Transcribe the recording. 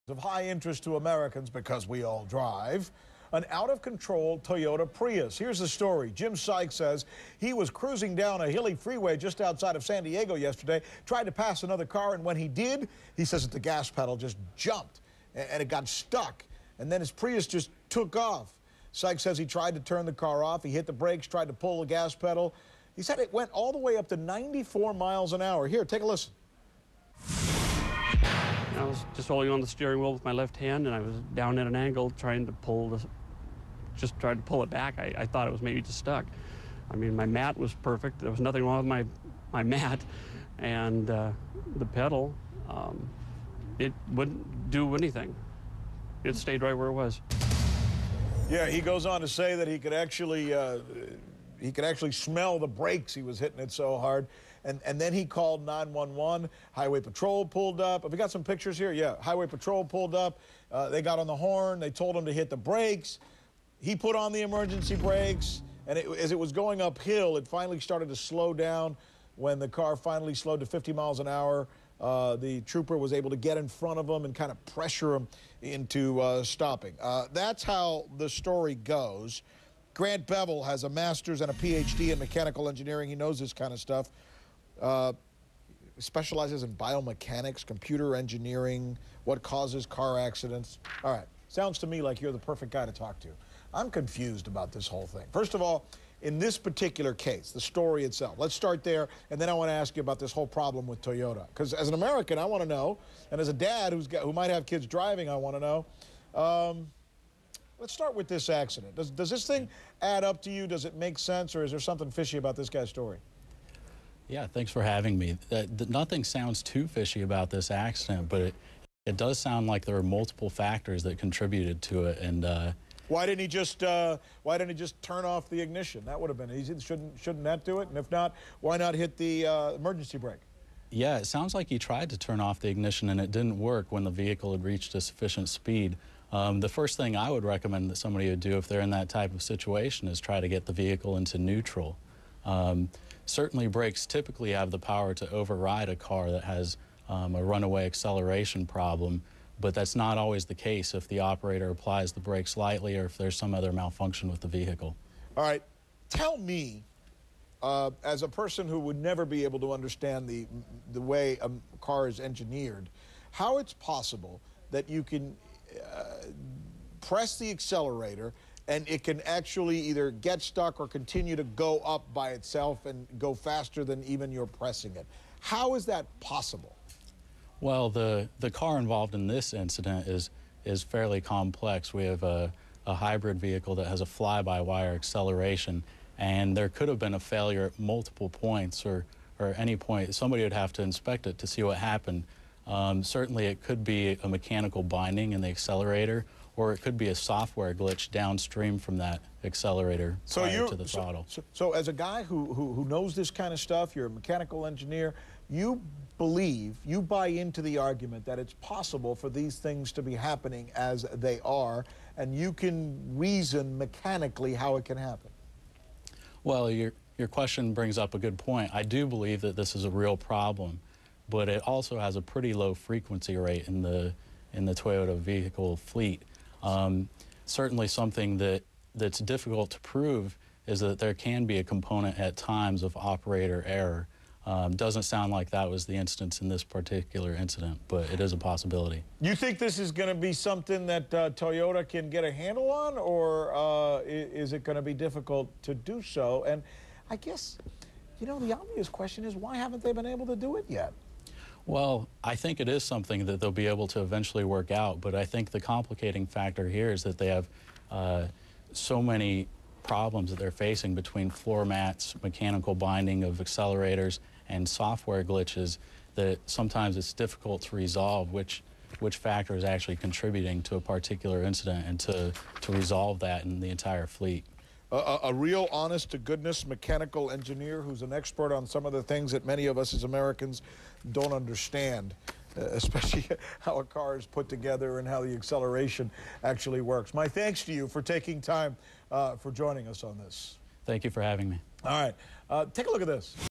Of high interest to Americans because we all drive, an out-of-control Toyota Prius. Here's the story. Jim Sykes says he was cruising down a hilly freeway just outside of San Diego yesterday, tried to pass another car, and when he did, he says that the gas pedal just jumped and it got stuck, and then his Prius just took off. Sykes says he tried to turn the car off, he hit the brakes, tried to pull the gas pedal. He said it went all the way up to 94 miles an hour. Here, take a listen. I was just holding on the steering wheel with my left hand, and I was down at an angle trying to pull it back. I thought it was maybe just stuck. I mean, my mat was perfect. There was nothing wrong with my mat, and the pedal, it wouldn't do anything. It stayed right where it was. Yeah, he goes on to say that he could actually smell the brakes. He was hitting it so hard. And then he called 911. Highway Patrol pulled up. Have we got some pictures here? Yeah, Highway Patrol pulled up. They got on the horn. They told him to hit the brakes. He put on the emergency brakes. And as it was going uphill, it finally started to slow down. When the car finally slowed to 50 miles an hour, the trooper was able to get in front of him and kind of pressure him into stopping. That's how the story goes. Grant Bevill has a master's and a PhD in mechanical engineering. He knows this kind of stuff. Specializes in biomechanics, computer engineering, what causes car accidents. All right, sounds to me like you're the perfect guy to talk to. I'm confused about this whole thing. First of all, in this particular case, the story itself, let's start there, and then I want to ask you about this whole problem with Toyota. Because as an American, I want to know, and as a dad who might have kids driving, I want to know. Let's start with this accident. Does this thing add up to you? Does it make sense, or is there something fishy about this guy's story? Yeah, thanks for having me. Nothing sounds too fishy about this accident, but it does sound like there are multiple factors that contributed to it. And why didn't he just turn off the ignition? That would have been easy. Shouldn't that do it? And if not, why not hit the emergency brake? Yeah, it sounds like he tried to turn off the ignition and it didn't work when the vehicle had reached a sufficient speed. The first thing I would recommend that somebody would do if they're in that type of situation is try to get the vehicle into neutral. Certainly brakes typically have the power to override a car that has a runaway acceleration problem, but that's not always the case if the operator applies the brakes lightly or if there's some other malfunction with the vehicle. All right, tell me, as a person who would never be able to understand the way a car is engineered, how it's possible that you can press the accelerator and it can actually either get stuck or continue to go up by itself and go faster than even you're pressing it. How is that possible? Well, the car involved in this incident is fairly complex. We have a hybrid vehicle that has a fly-by-wire acceleration, and there could have been a failure at multiple points or any point. Somebody would have to inspect it to see what happened. Certainly it could be a mechanical binding in the accelerator, or it could be a software glitch downstream from that accelerator prior to the throttle. So as a guy who knows this kind of stuff, you're a mechanical engineer, you buy into the argument that it's possible for these things to be happening as they are, and you can reason mechanically how it can happen. Well, your question brings up a good point. I do believe that this is a real problem, but it also has a pretty low frequency rate in the Toyota vehicle fleet. Certainly something that's difficult to prove is that there can be a component at times of operator error. Doesn't sound like that was the instance in this particular incident, but it is a possibility. You think this is going to be something that Toyota can get a handle on, or is it going to be difficult to do so? And I guess, you know, the obvious question is, why haven't they been able to do it yet? Well, I think it is something that they'll be able to eventually work out, but I think the complicating factor here is that they have so many problems that they're facing between floor mats, mechanical binding of accelerators, and software glitches that sometimes it's difficult to resolve which factor is actually contributing to a particular incident and to resolve that in the entire fleet. A real honest-to-goodness mechanical engineer who's an expert on some of the things that many of us as Americans don't understand, especially how a car is put together and how the acceleration actually works. My thanks to you for taking time for joining us on this. Thank you for having me. All right. Take a look at this.